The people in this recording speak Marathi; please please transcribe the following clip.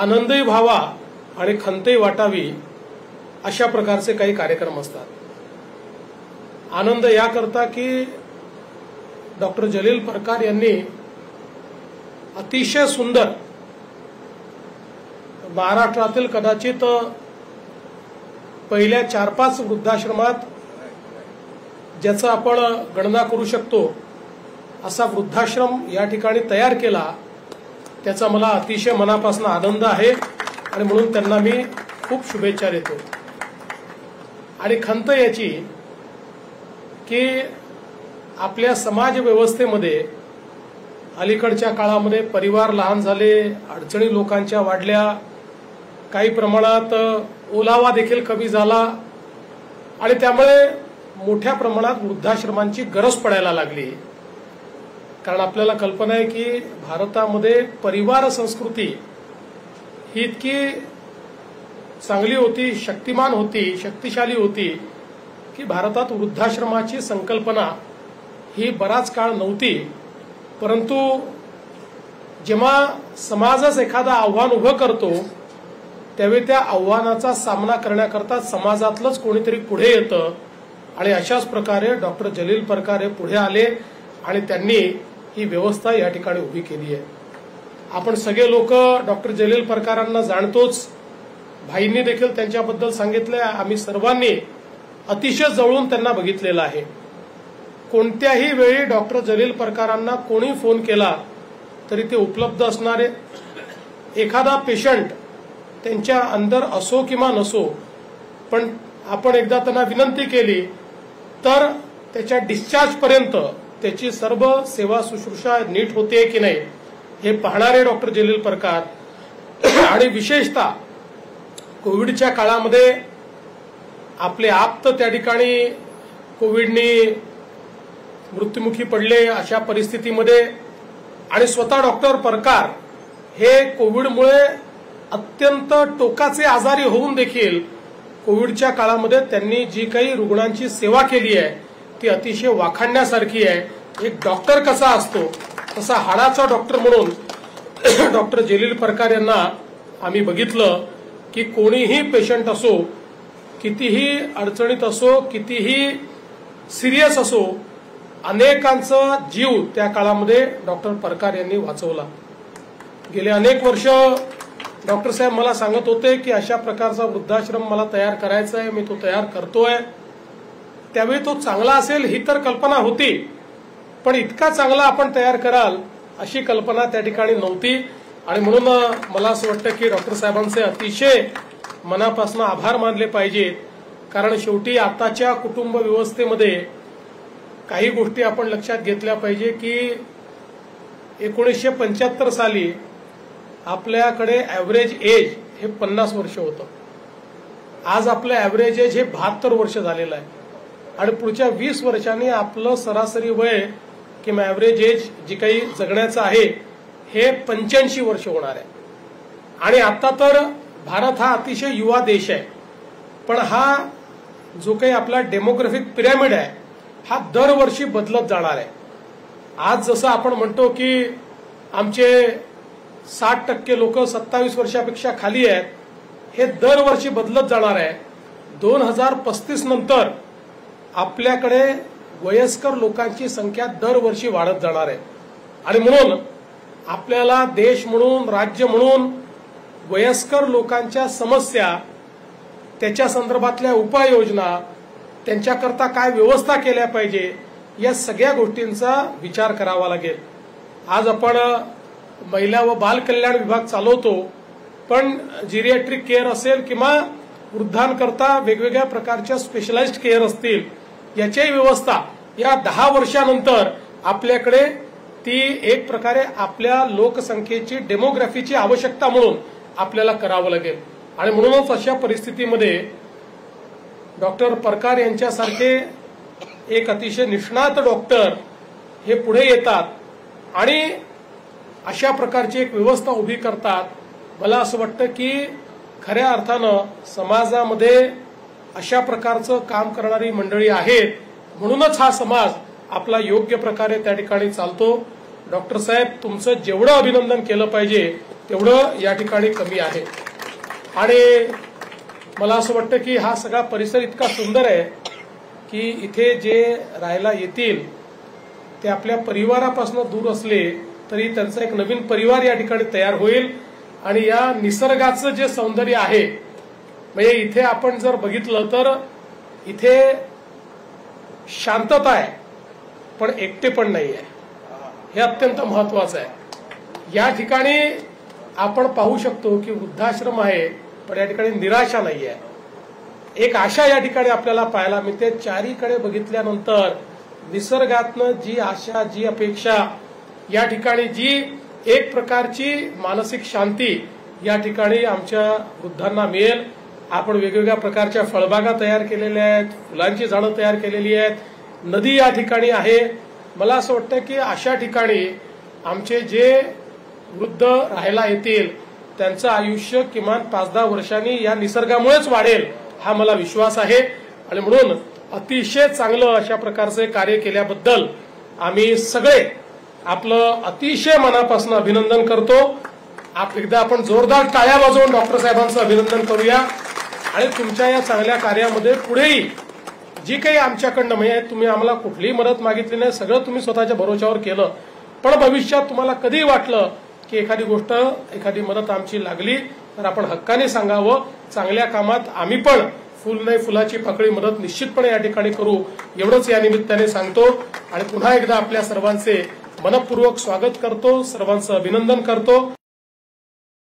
आनंदही व्हावा आणि खंतही वाटावी अशा प्रकारचे काही कार्यक्रम असतात। आनंद याकरता की डॉक्टर जलील परकार यांनी अतिशय सुंदर महाराष्ट्रातील कदाचित पहिल्या 4-5 वृद्धाश्रमात ज्याचा आपण गणना करू शकतो असा वृद्धाश्रम या ठिकाणी तयार केला, त्याचा मला अतिशय मनापासून आनंद आहे आणि म्हणून त्यांना मी खूप शुभेच्छा देतो। आणि खंत याची की आपल्या समाज व्यवस्थेमध्ये अलीकडच्या काळामध्ये परिवार लहान झाले, अडचणी लोकांच्या वाढल्या, काही प्रमाणात ओलावा देखील कमी झाला आणि त्यामुळे मोठ्या प्रमाणात वृद्धाश्रमांची गरज पडायला लागली। कारण आपल्याला कल्पना आहे की भारतामध्ये परिवार संस्कृती ही इतकी चांगली होती, शक्तिमान होती, शक्तिशाली होती की भारतात वृद्धाश्रमाची संकल्पना ही बराच काळ नव्हती। परंतु जेव्हा समाजच एखादा आव्हान उभं करतो त्यावेळी त्या आव्हानाचा सामना करण्याकरता समाजातलंच कोणीतरी पुढे येतं आणि अशाच प्रकारे डॉक्टर जलील परकार हे पुढे आले आणि त्यांनी ही व्यवस्था या ठिकाणी उभी केली आहे। आपण सगळे लोक डॉक्टर जलील परकारांना जाणतोच, भाईंनी देखील त्यांच्याबद्दल सांगितले, आम्ही सर्वांनी अतिशय जवळून त्यांना बघितलेलं आहे। कोणत्याही वेळी डॉक्टर जलील परकारांना कोणी फोन केला तरी ते उपलब्ध असणारे। एखादा पेशंट त्यांच्या अंदर असो किंवा नसो, पण आपण एकदा त्यांना विनंती केली तर त्याच्या डिस्चार्ज पर्यंत त्याची सर्व सेवा शुश्रूषा नीट होते की नाही हे पाहणारे डॉक्टर जलील परकार। आणि विशेषतः कोविडच्या काळामध्ये आपले आप्त त्या ठिकाणी कोविडनी मृत्युमुखी पडले, अशा परिस्थितीमध्ये आणि स्वतः डॉक्टर परकार हे कोविडमुळे अत्यंत टोकाचे आजारी होऊन देखील कोविडच्या काळामध्ये त्यांनी जी काही रुग्णांची सेवा केली आहे ती अतिशय वाखाणण्यासारखी आहे। एक डॉक्टर कसा असतो तसा हाडाचा डॉक्टर म्हणून डॉक्टर जलील परकार यांना आम्ही बघितलं की कोणीही पेशंट असो, कितीही अडचणीत असो, कितीही सिरियस असो, अनेकांचा जीव त्या काळामध्ये डॉक्टर परकार यांनी वाचवला। गेले अनेक वर्ष डॉक्टर साहेब मला सांगत होते की अशा प्रकारचा वृद्धाश्रम मला तयार करायचा आहे, मी तो तयार करतोय। त्यावेळी तो चांगला असेल ही तर कल्पना होती, पण इतका चांगला आपण तयार कराल अशी कल्पना त्या ठिकाणी नव्हती। आणि म्हणून मला असं वाटतं की डॉक्टर साहेबांचे अतिशय मनापासून आभार मानले पाहिजेत। कारण शेवटी आताच्या कुटुंब व्यवस्थेमध्ये काही गोष्टी आपण लक्षात घेतल्या पाहिजे की 1975 साली आपल्याकडे ॲव्हरेज एज हे 50 वर्ष होतं। आज आपलं ॲव्हरेज एज हे 72 वर्ष झालेलं आहे आणि पुढच्या 20 वर्षांनी आपलं सरासरी वय किंवा ॲव्हरेज एज जी काही जगण्याचं आहे हे 85 वर्ष होणार आहे। आणि आता तर भारत हा अतिशय युवा देश आहे, पण हा जो काही आपला डेमोग्राफिक पिरॅमिड आहे हा दरवर्षी बदलत जाणार आहे। आज जसं आपण म्हणतो की आमचे 60% लोक 27 वर्षापेक्षा खाली आहेत, हे दरवर्षी बदलत जाणार आहे। 2035 नंतर आपल्याकडे वयस्कर लोकांची संख्या दरवर्षी वाढत जाणार आहे। आणि म्हणून आपल्याला देश म्हणून, राज्य म्हणून वयस्कर लोकांच्या समस्या, त्याच्या संदर्भातल्या उपाययोजना, त्यांच्याकरता काय व्यवस्था केल्या पाहिजे या सगळ्या गोष्टींचा विचार करावा लागेल। आज आपण महिला व बाल कल्याण विभाग चालवतो, पण जिरियाट्रिक केअर असेल किंवा वृद्धांकरता वेगवेगळ्या प्रकारच्या स्पेशलाइज्ड केअर असतील, याची व्यवस्था या 10 वर्षानंतर आपल्याकडे ती एक प्रकारे आपल्या लोकसंख्येची डेमोग्राफीची आवश्यकता म्हणून आपल्याला करावं लागेल। आणि म्हणूनच अशा परिस्थितीमध्ये डॉक्टर परकार यांच्यासारखे एक अतिशय निष्णात डॉक्टर हे पुढे येतात आणि अशा प्रकारची एक व्यवस्था उभी करतात। मला असं वाटतं की खऱ्या अर्थानं समाजामध्ये अशा प्रकारचं काम करणारी मंडळी आहेत, म्हणूनच हा समाज आपला योग्य प्रकारे त्या ठिकाणी चालतो। डॉक्टर साहेब, तुमचं जेवढं अभिनंदन केलं पाहिजे तेवढं या ठिकाणी कमी आहे। आणि मला असं वाटतं की हा सगळा परिसर इतका सुंदर आहे की इथे जे राहायला येतील ते आपल्या परिवारापासून दूर असले तरी त्यांचा एक नवीन परिवार या ठिकाणी तयार होईल। आणि या निसर्गाचं जे सौंदर्य आहे, म्हणजे इथे आपण जर बघितलं तर इथे शांतता आहे पण एकटेपण नाही आहे, हे अत्यंत महत्वाचं आहे। या ठिकाणी आपण पाहू शकतो की वृद्धाश्रम आहे पण या ठिकाणी निराशा नाही आहे, एक आशा या ठिकाणी आपल्याला पाहायला मिळते। चारीकडे बघितल्यानंतर निसर्गातनं जी आशा, जी अपेक्षा, या ठिकाणी जी एक प्रकारची मानसिक शांती या ठिकाणी आमच्या वृद्धांना मिळेल। आपण वेगवेगळ्या प्रकारच्या फळबागा तयार केलेल्या आहेत, फुलांची झाडं तयार केलेली आहेत, नदी या ठिकाणी आहे। मला असं वाटतं की अशा ठिकाणी आमचे जे वृद्ध राहायला येतील त्यांचं आयुष्य किमान 5-10 वर्षांनी या निसर्गामुळेच वाढेल, हा मला विश्वास आहे। आणि म्हणून अतिशय चांगलं अशा प्रकारचे कार्य केल्याबद्दल आम्ही सगळे आपलं अतिशय मनापासून अभिनंदन करतो। एकदा आपण जोरदार टाळ्या वाजवून डॉक्टर साहेबांचं अभिनंदन करूया। आणि तुमच्या या चांगल्या कार्यामध्ये पुढेही जी काही आमच्याकडनं, म्हणजे तुम्ही आम्हाला कुठलीही मदत मागितली नाही, सगळं तुम्ही स्वतःच्या भरोशावर केलं, पण भविष्यात तुम्हाला कधी वाटलं की एखादी गोष्ट, एखादी मदत आमची लागली तर आपण हक्काने सांगावं। चांगल्या कामात आम्ही पण फुल नाही फुलाची पाकळी मदत निश्चितपणे या ठिकाणी करू, एवढंच या निमित्ताने सांगतो। आणि पुन्हा एकदा आपल्या सर्वांचे मनपूर्वक स्वागत करतो, सर्वांचं अभिनंदन करतो।